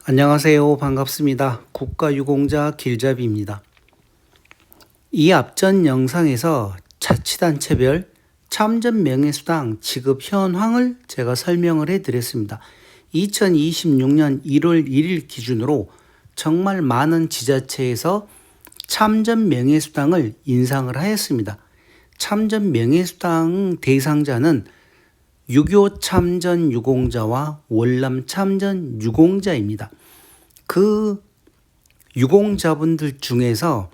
안녕하세요. 반갑습니다. 국가유공자 길잡이입니다. 이 앞전 영상에서 자치단체별 참전명예수당 지급 현황을 제가 설명을 해드렸습니다. 2026년 1월 1일 기준으로 정말 많은 지자체에서 참전명예수당을 인상을 하였습니다. 참전명예수당 대상자는 유교 참전 유공자와 월남 참전 유공자입니다. 그 유공자분들 중에서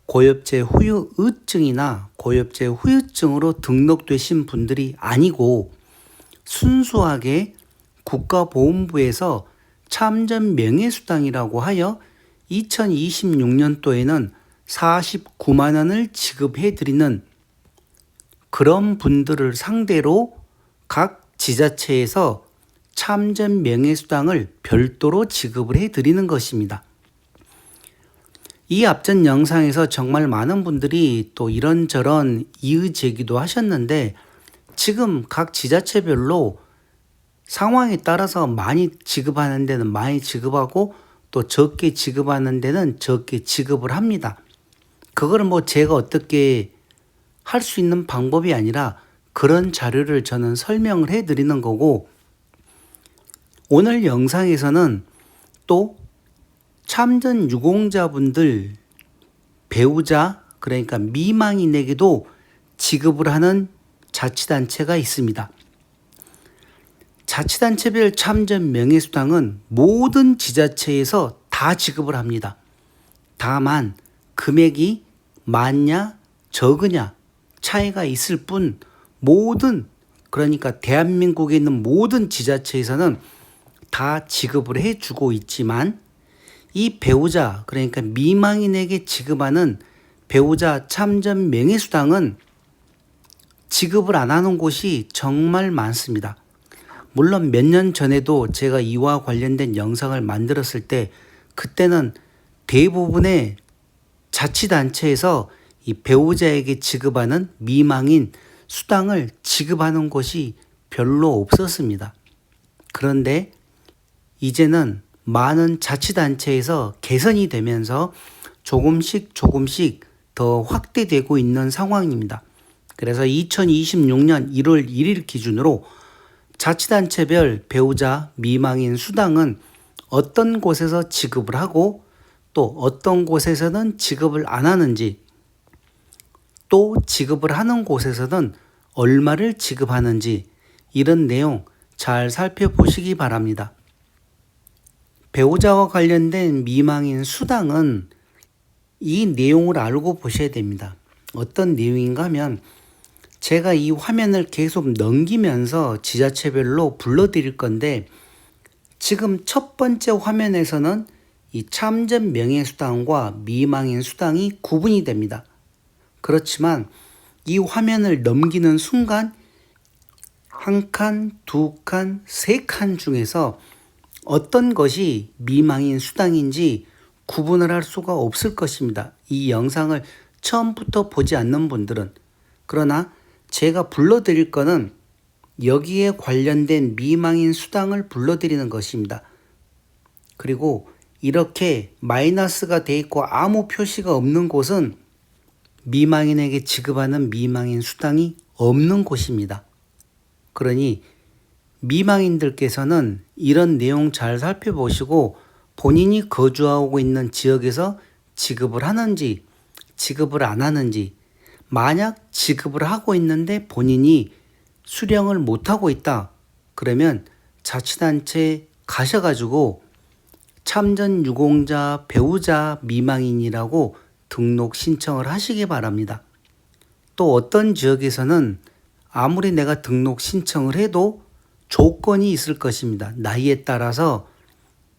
고엽제 후유증이나 고엽제 후유증으로 등록되신 분들이 아니고 순수하게 국가보훈부에서 참전 명예수당이라고 하여 2026년도에는 49만 원을 지급해 드리는 그런 분들을 상대로 각 지자체에서 참전 명예수당을 별도로 지급을 해 드리는 것입니다. 이 앞전 영상에서 정말 많은 분들이 또 이런저런 이의 제기도 하셨는데 지금 각 지자체별로 상황에 따라서 많이 지급하는 데는 많이 지급하고 또 적게 지급하는 데는 적게 지급을 합니다. 그거를 제가 어떻게 할 수 있는 방법이 아니라 그런 자료를 저는 설명을 해 드리는 거고, 오늘 영상에서는 또 참전 유공자분들 배우자 그러니까 미망인에게도 지급을 하는 자치단체가 있습니다. 자치단체별 참전 명예수당은 모든 지자체에서 다 지급을 합니다. 다만 금액이 많냐 적으냐 차이가 있을 뿐 그러니까 대한민국에 있는 모든 지자체에서는 다 지급을 해주고 있지만 이 배우자 그러니까 미망인에게 지급하는 배우자 참전 명예수당은 지급을 안 하는 곳이 정말 많습니다. 물론 몇 년 전에도 제가 이와 관련된 영상을 만들었을 때 그때는 대부분의 자치단체에서 이 배우자에게 지급하는 미망인 수당을 지급하는 곳이 별로 없었습니다. 그런데 이제는 많은 자치단체에서 개선이 되면서 조금씩 더 확대되고 있는 상황입니다. 그래서 2026년 1월 1일 기준으로 자치단체별 배우자 미망인 수당은 어떤 곳에서 지급을 하고 또 어떤 곳에서는 지급을 안 하는지, 또 지급을 하는 곳에서는 얼마를 지급하는지 이런 내용 잘 살펴보시기 바랍니다. 배우자와 관련된 미망인 수당은 이 내용을 알고 보셔야 됩니다. 어떤 내용인가 하면 제가 이 화면을 계속 넘기면서 지자체별로 불러드릴 건데 지금 첫 번째 화면에서는 이 참전 명예수당과 미망인 수당이 구분이 됩니다. 그렇지만 이 화면을 넘기는 순간 한 칸, 두 칸, 세 칸 중에서 어떤 것이 미망인 수당인지 구분을 할 수가 없을 것입니다. 이 영상을 처음부터 보지 않는 분들은. 그러나 제가 불러드릴 거는 여기에 관련된 미망인 수당을 불러드리는 것입니다. 그리고 이렇게 마이너스가 돼 있고 아무 표시가 없는 곳은 미망인에게 지급하는 미망인 수당이 없는 곳입니다. 그러니 미망인들께서는 이런 내용 잘 살펴보시고 본인이 거주하고 있는 지역에서 지급을 하는지 지급을 안 하는지, 만약 지급을 하고 있는데 본인이 수령을 못하고 있다 그러면 자치단체 가셔가지고 참전 유공자 배우자 미망인이라고 등록 신청을 하시기 바랍니다. 또 어떤 지역에서는 아무리 내가 등록 신청을 해도 조건이 있을 것입니다. 나이에 따라서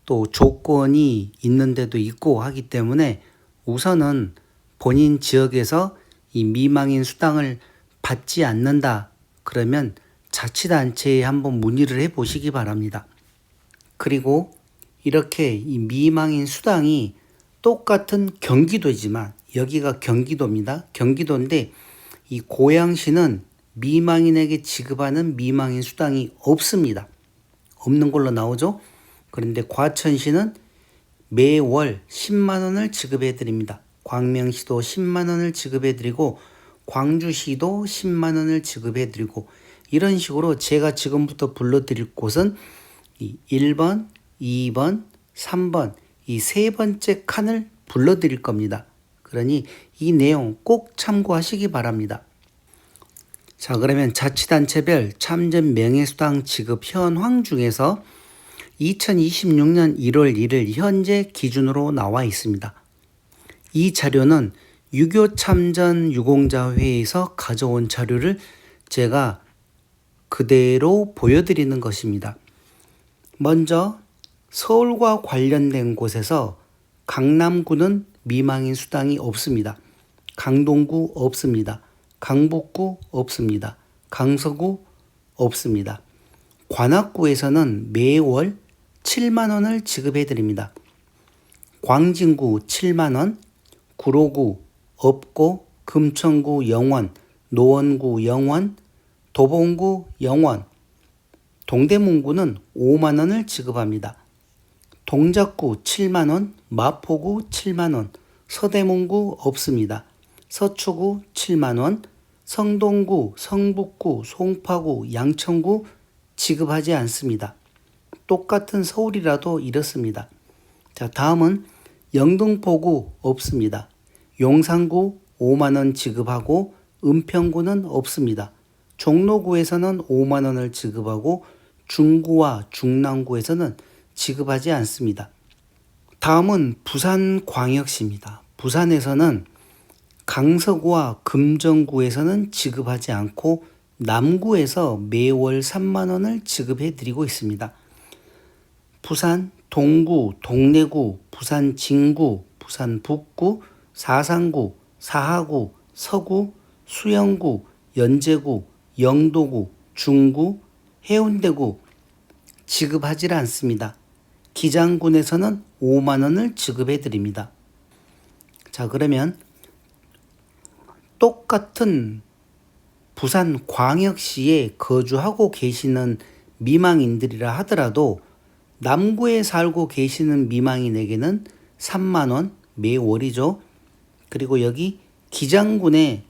또 조건이 있는 데도 있고 하기 때문에 우선은 본인 지역에서 이 미망인 수당을 받지 않는다 그러면 자치단체에 한번 문의를 해 보시기 바랍니다. 그리고 이렇게 이 미망인 수당이 똑같은 경기도지만 여기가 경기도입니다. 경기도인데 이 고양시는 미망인에게 지급하는 미망인 수당이 없습니다. 없는 걸로 나오죠. 그런데 과천시는 매월 10만 원을 지급해 드립니다. 광명시도 10만 원을 지급해 드리고 광주시도 10만 원을 지급해 드리고 이런 식으로 제가 지금부터 불러드릴 곳은 이 1번, 2번, 3번 이 세 번째 칸을 불러드릴 겁니다. 그러니 이 내용 꼭 참고하시기 바랍니다. 자, 그러면 자치단체별 참전 명예수당 지급 현황 중에서 2026년 1월 1일 현재 기준으로 나와 있습니다. 이 자료는 유교 참전 유공자회에서 가져온 자료를 제가 그대로 보여드리는 것입니다. 먼저 서울과 관련된 곳에서 강남구는 미망인 수당이 없습니다. 강동구 없습니다. 강북구 없습니다. 강서구 없습니다. 관악구에서는 매월 7만 원을 지급해 드립니다. 광진구 7만 원, 구로구 없고 금천구 0원, 노원구 0원, 도봉구 0원, 동대문구는 5만 원을 지급합니다. 동작구 7만 원, 마포구 7만 원, 서대문구 없습니다. 서초구 7만 원, 성동구, 성북구, 송파구, 양천구 지급하지 않습니다. 똑같은 서울이라도 이렇습니다. 자, 다음은 영등포구 없습니다. 용산구 5만 원 지급하고 은평구는 없습니다. 종로구에서는 5만 원을 지급하고 중구와 중랑구에서는 지급하지 않습니다. 다음은 부산광역시입니다. 부산에서는 강서구와 금정구에서는 지급하지 않고 남구에서 매월 3만 원을 지급해 드리고 있습니다. 부산 동구, 동래구, 부산 진구, 부산 북구, 사상구, 사하구, 서구, 수영구, 연제구, 영도구, 중구, 해운대구 지급하지 않습니다. 기장군에서는 5만 원을 지급해 드립니다. 자, 그러면 똑같은 부산 광역시에 거주하고 계시는 미망인들이라 하더라도 남구에 살고 계시는 미망인에게는 3만 원 매월이죠. 그리고 여기 기장군에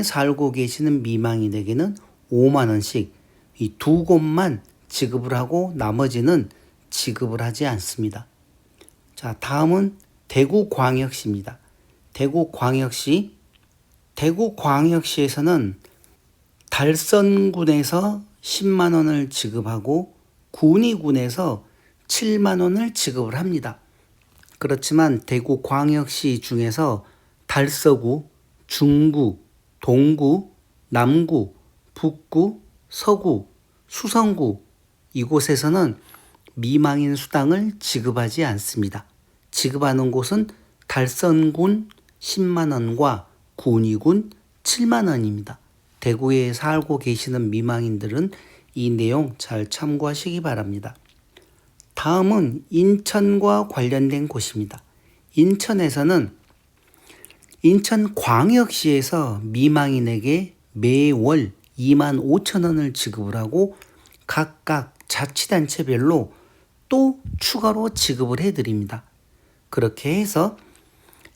살고 계시는 미망인에게는 5만 원씩 이 두 곳만 지급을 하고 나머지는 지급을 하지 않습니다. 자, 다음은 대구광역시입니다. 대구광역시에서는 달선군에서 10만 원을 지급하고 군위군에서 7만 원을 지급을 합니다. 그렇지만 대구광역시 중에서 달서구, 중구, 동구, 남구, 북구, 서구, 수성구 이곳에서는 미망인 수당을 지급하지 않습니다. 지급하는 곳은 달선군 10만 원과 군위군 7만 원입니다. 대구에 살고 계시는 미망인들은 이 내용 잘 참고하시기 바랍니다. 다음은 인천과 관련된 곳입니다. 인천에서는 인천광역시에서 미망인에게 매월 2만 5천 원을 지급을 하고 각각 자치단체별로 또 추가로 지급을 해드립니다. 그렇게 해서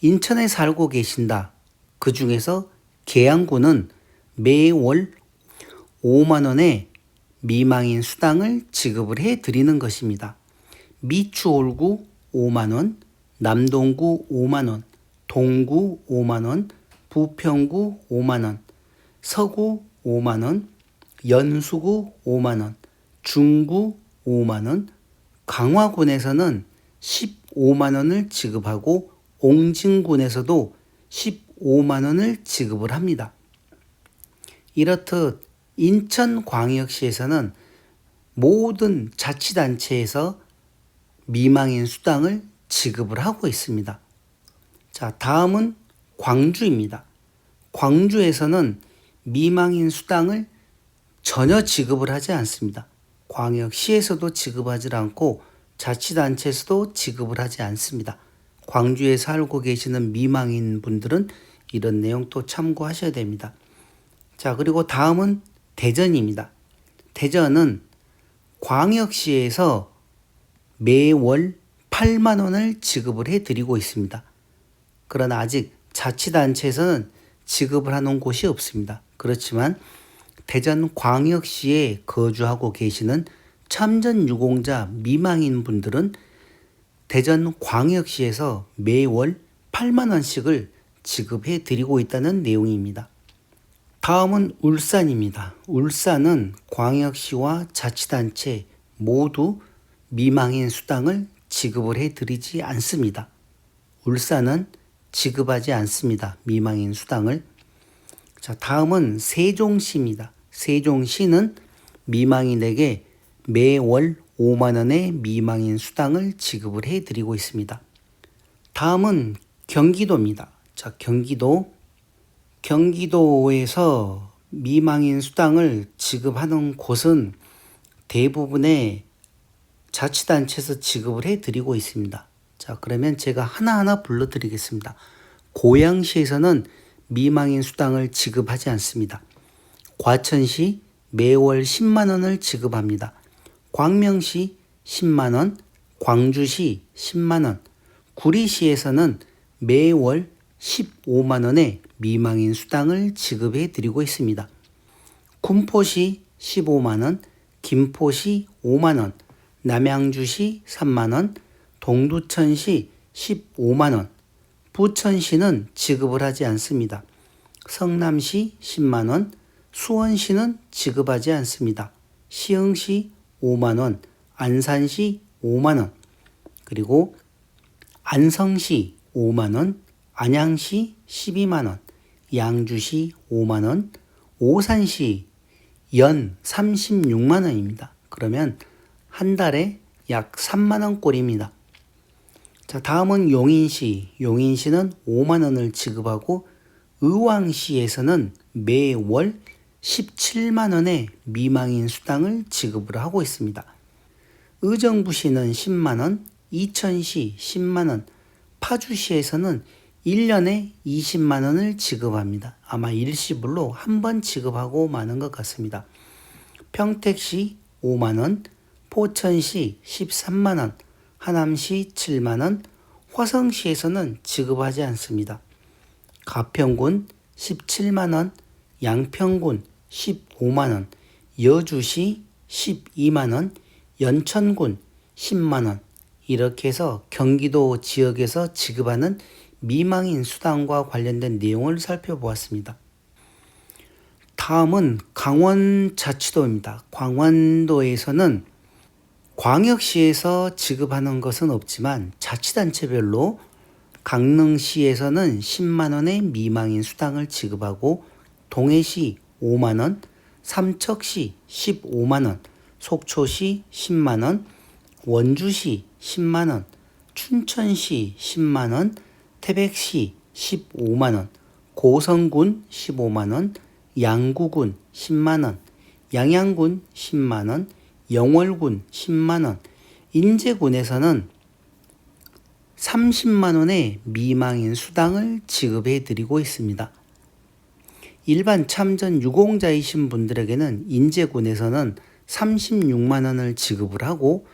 인천에 살고 계신다. 그 중에서 계양구는 매월 5만 원의 미망인 수당을 지급을 해드리는 것입니다. 미추홀구 5만 원, 남동구 5만 원, 동구 5만 원, 부평구 5만 원, 서구 5만 원, 연수구 5만 원, 중구 5만 원, 강화군에서는 15만 원을 지급하고 옹진군에서도 15만 원을 지급을 합니다. 이렇듯 인천광역시에서는 모든 자치단체에서 미망인 수당을 지급을 하고 있습니다. 자, 다음은 광주입니다. 광주에서는 미망인 수당을 전혀 지급을 하지 않습니다. 광역시에서도 지급하지 않고 자치단체에서도 지급을 하지 않습니다. 광주에 살고 계시는 미망인 분들은 이런 내용 또 참고하셔야 됩니다. 자, 그리고 다음은 대전입니다. 대전은 광역시에서 매월 8만 원을 지급을 해드리고 있습니다. 그러나 아직 자치단체에서는 지급을 하는 곳이 없습니다. 그렇지만 대전광역시에 거주하고 계시는 참전유공자 미망인 분들은 대전광역시에서 매월 8만 원씩을 지급해 드리고 있다는 내용입니다. 다음은 울산입니다. 울산은 광역시와 자치단체 모두 미망인 수당을 지급을 해드리지 않습니다. 울산은 지급하지 않습니다. 미망인 수당을. 자, 다음은 세종시입니다. 세종시는 미망인에게 매월 5만 원의 미망인 수당을 지급을 해드리고 있습니다. 다음은 경기도입니다. 자, 경기도에서 미망인 수당을 지급하는 곳은 대부분의 자치단체에서 지급을 해드리고 있습니다. 자, 그러면 제가 하나하나 불러드리겠습니다. 고양시에서는 미망인 수당을 지급하지 않습니다. 과천시 매월 10만 원을 지급합니다. 광명시 10만 원, 광주시 10만 원, 구리시에서는 매월 15만 원의 미망인 수당을 지급해 드리고 있습니다. 군포시 15만 원, 김포시 5만 원, 남양주시 3만 원, 동두천시 15만 원, 부천시는 지급을 하지 않습니다. 성남시 10만 원, 수원시는 지급하지 않습니다. 시흥시 5만 원, 안산시 5만 원, 그리고 안성시 5만 원, 안양시 12만 원, 양주시 5만 원, 오산시 연 36만 원입니다. 그러면 한 달에 약 3만 원 꼴입니다. 자, 다음은 용인시. 용인시는 5만 원을 지급하고 의왕시에서는 매월 17만 원의 미망인 수당을 지급을 하고 있습니다. 의정부시는 10만 원, 이천시 10만 원, 파주시에서는 1년에 20만 원을 지급합니다. 아마 일시불로 한 번 지급하고 마는 것 같습니다. 평택시 5만 원, 포천시 13만 원, 하남시 7만 원, 화성시에서는 지급하지 않습니다. 가평군 17만 원, 양평군 15만 원, 여주시 12만 원, 연천군 10만 원, 이렇게 해서 경기도 지역에서 지급하는 미망인 수당과 관련된 내용을 살펴보았습니다. 다음은 강원자치도입니다. 강원도에서는 광역시에서 지급하는 것은 없지만 자치단체별로 강릉시에서는 10만 원의 미망인 수당을 지급하고 동해시 5만 원, 삼척시 15만 원, 속초시 10만 원, 원주시 10만 원, 춘천시 10만 원, 태백시 15만 원, 고성군 15만 원, 양구군 10만 원, 양양군 10만 원, 영월군 10만 원, 인제군에서는 30만 원의 미망인 수당을 지급해 드리고 있습니다. 일반 참전 유공자이신 분들에게는 인제군에서는 36만 원을 지급을 하고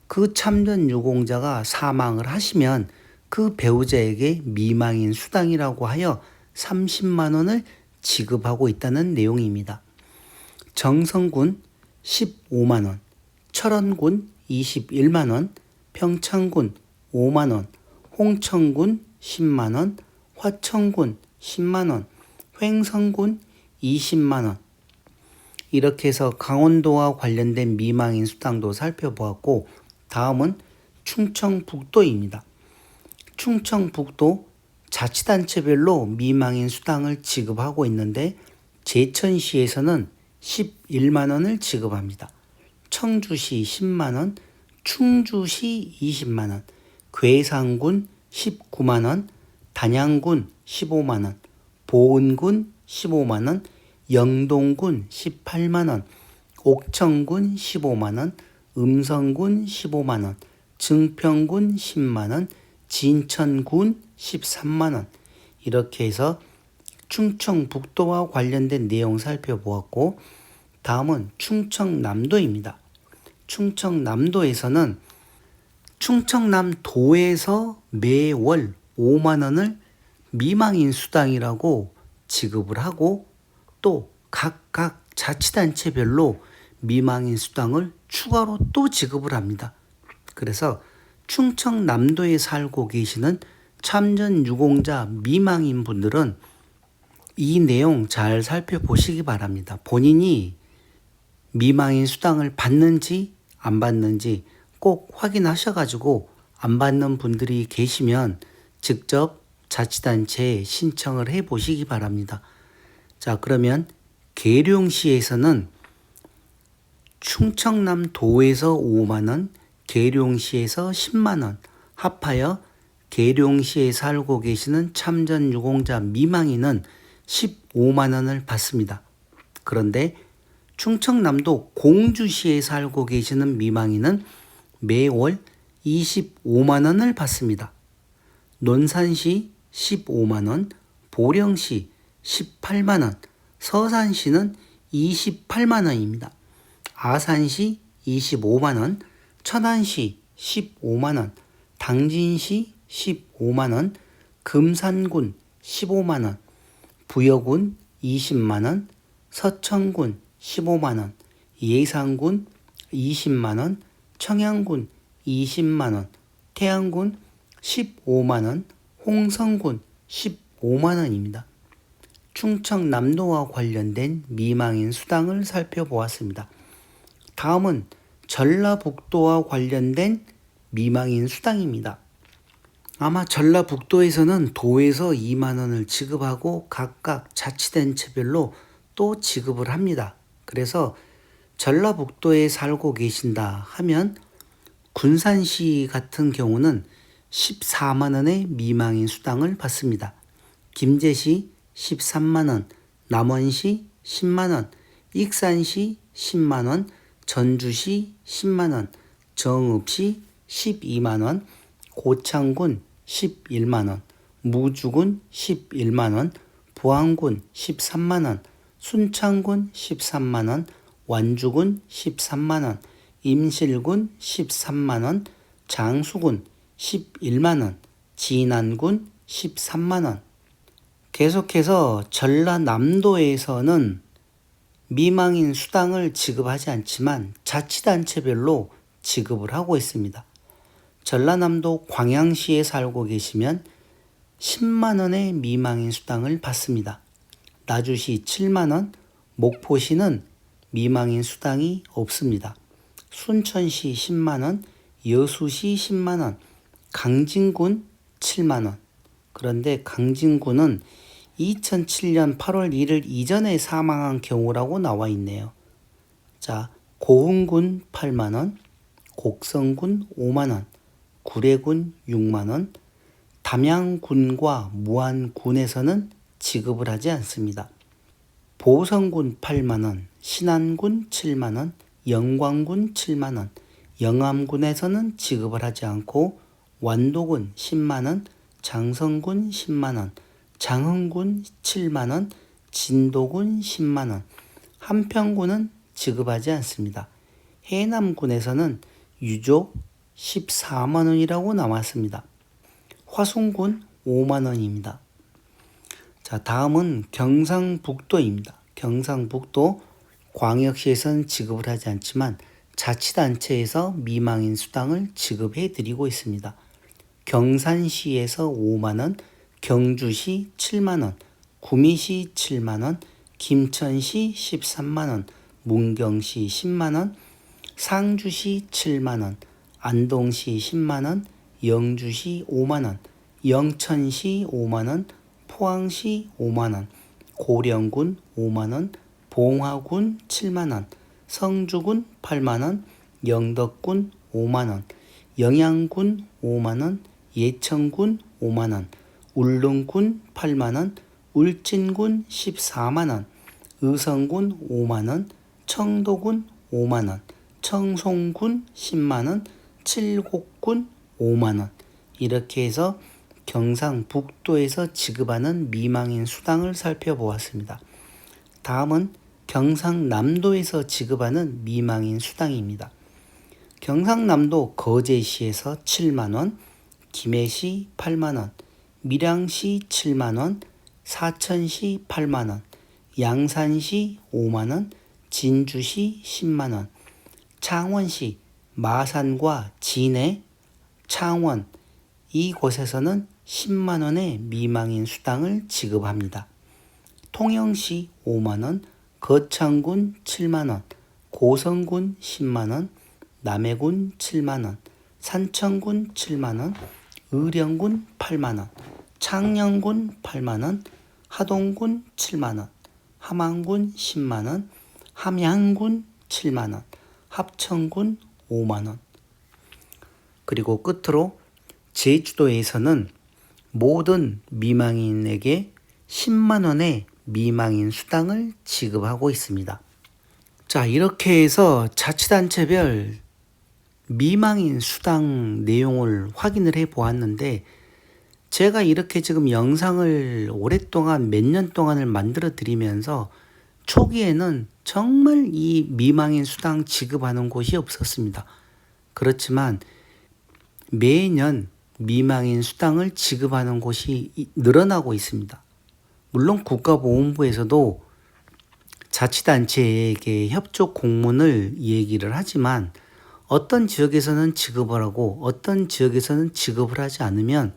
그 참전 유공자가 사망을 하시면 그 배우자에게 미망인 수당이라고 하여 30만 원을 지급하고 있다는 내용입니다. 정성군 15만 원, 철원군 21만 원, 평창군 5만 원, 홍천군 10만 원, 화천군 10만 원, 횡성군 20만 원. 이렇게 해서 강원도와 관련된 미망인 수당도 살펴보았고, 다음은 충청북도입니다. 충청북도 자치단체별로 미망인 수당을 지급하고 있는데 제천시에서는 11만 원을 지급합니다. 청주시 10만 원, 충주시 20만 원, 괴산군 19만 원, 단양군 15만 원, 보은군 15만 원, 영동군 18만 원, 옥천군 15만 원, 음성군 15만 원, 증평군 10만 원, 진천군 13만 원. 이렇게 해서 충청북도와 관련된 내용 살펴보았고, 다음은 충청남도입니다. 충청남도에서는 충청남도에서 매월 5만 원을 미망인 수당이라고 지급을 하고 또 각각 자치단체별로 미망인 수당을 추가로 또 지급을 합니다. 그래서 충청남도에 살고 계시는 참전유공자 미망인 분들은 이 내용 잘 살펴보시기 바랍니다. 본인이 미망인 수당을 받는지 안 받는지 꼭 확인하셔가지고 안 받는 분들이 계시면 직접 자치단체에 신청을 해 보시기 바랍니다. 자, 그러면 계룡시에서는 충청남도에서 5만 원, 계룡시에서 10만 원 합하여 계룡시에 살고 계시는 참전유공자 미망인은 15만 원을 받습니다. 그런데 충청남도 공주시에 살고 계시는 미망인은 매월 25만 원을 받습니다. 논산시 15만 원, 보령시 18만 원, 서산시는 28만 원입니다. 아산시 25만 원, 천안시 15만 원, 당진시 15만 원, 금산군 15만 원, 부여군 20만 원, 서천군 15만 원, 예산군 20만 원, 청양군 20만 원, 태안군 15만 원, 홍성군 15만 원입니다. 충청남도와 관련된 미망인 수당을 살펴보았습니다. 다음은 전라북도와 관련된 미망인 수당입니다. 아마 전라북도에서는 도에서 2만 원을 지급하고 각각 자치단체별로 또 지급을 합니다. 그래서 전라북도에 살고 계신다 하면 군산시 같은 경우는 14만 원의 미망인 수당을 받습니다. 김제시 13만 원, 남원시 10만 원, 익산시 10만 원, 전주시 10만 원, 정읍시 12만 원, 고창군 11만 원, 무주군 11만 원, 보안군 13만 원, 순창군 13만 원, 완주군 13만 원, 임실군 13만 원, 장수군 11만 원, 진안군 13만 원. 계속해서 전라남도에서는 미망인 수당을 지급하지 않지만 자치단체별로 지급을 하고 있습니다. 전라남도 광양시에 살고 계시면 10만 원의 미망인 수당을 받습니다. 나주시 7만 원, 목포시는 미망인 수당이 없습니다. 순천시 10만 원, 여수시 10만 원, 강진군 7만 원. 그런데 강진군은 2007년 8월 1일 이전에 사망한 경우라고 나와 있네요. 자, 고흥군 8만 원, 곡성군 5만 원, 구례군 6만 원, 담양군과 무안군에서는 지급을 하지 않습니다. 보성군 8만 원, 신안군 7만 원, 영광군 7만 원, 영암군에서는 지급을 하지 않고 완도군 10만 원, 장성군 10만 원, 장흥군 7만 원, 진도군 10만 원, 한평군은 지급하지 않습니다. 해남군에서는 유족 14만 원이라고 나왔습니다. 화순군 5만 원입니다. 자, 다음은 경상북도입니다. 경상북도 광역시에서는 지급을 하지 않지만 자치단체에서 미망인 수당을 지급해 드리고 있습니다. 경산시에서 5만 원, 경주시 7만 원, 구미시 7만 원, 김천시 13만 원, 문경시 10만 원, 상주시 7만 원, 안동시 10만 원, 영주시 5만 원, 영천시 5만 원, 포항시 5만 원, 고령군 5만 원, 봉화군 7만 원, 성주군 8만 원, 영덕군 5만 원, 영양군 5만 원, 예천군 5만 원, 울릉군 8만 원, 울진군 14만 원, 의성군 5만 원, 청도군 5만 원, 청송군 10만 원, 칠곡군 5만 원. 이렇게 해서 경상북도에서 지급하는 미망인 수당을 살펴보았습니다. 다음은 경상남도에서 지급하는 미망인 수당입니다. 경상남도 거제시에서 7만원, 김해시 8만원, 밀양시 7만원, 사천시 8만원, 양산시 5만원, 진주시 10만원, 창원시 마산과 진해, 창원 이곳에서는 10만원의 미망인 수당을 지급합니다. 통영시 5만원, 거창군 7만원, 고성군 10만원, 남해군 7만원, 산청군 7만원, 의령군 8만원, 창녕군 8만원, 하동군 7만원, 함안군 10만원, 함양군 7만원, 합천군 5만원. 그리고 끝으로 제주도에서는 모든 미망인에게 10만원의 미망인 수당을 지급하고 있습니다. 자, 이렇게 해서 자치단체별 미망인 수당 내용을 확인을 해 보았는데, 제가 이렇게 지금 영상을 오랫동안 몇 년 동안을 만들어 드리면서 초기에는 정말 이 미망인 수당 지급하는 곳이 없었습니다. 그렇지만 매년 미망인 수당을 지급하는 곳이 늘어나고 있습니다. 물론 국가보훈부에서도 자치단체에게 협조 공문을 얘기를 하지만 어떤 지역에서는 지급을 하고 어떤 지역에서는 지급을 하지 않으면,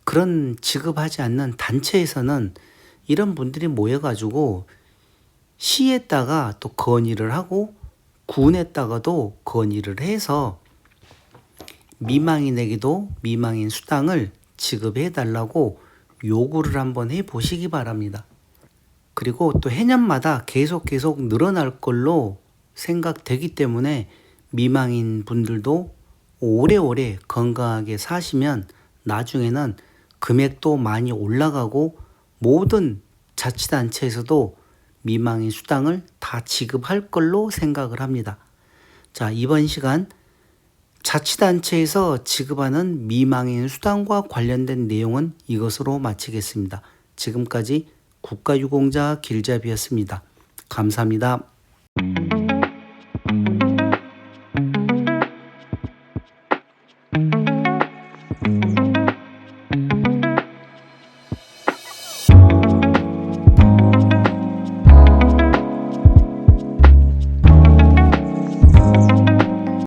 그런 지급하지 않는 단체에서는 이런 분들이 모여가지고 시에다가 또 건의를 하고 군에다가도 건의를 해서 미망인에게도 미망인 수당을 지급해 달라고 요구를 한번 해 보시기 바랍니다. 그리고 또 해년마다 계속 늘어날 걸로 생각되기 때문에 미망인 분들도 오래오래 건강하게 사시면 나중에는 금액도 많이 올라가고 모든 자치단체에서도 미망인 수당을 다 지급할 걸로 생각을 합니다. 자, 이번 시간 자치단체에서 지급하는 미망인 수당과 관련된 내용은 이것으로 마치겠습니다. 지금까지 국가유공자 길잡이였습니다. 감사합니다.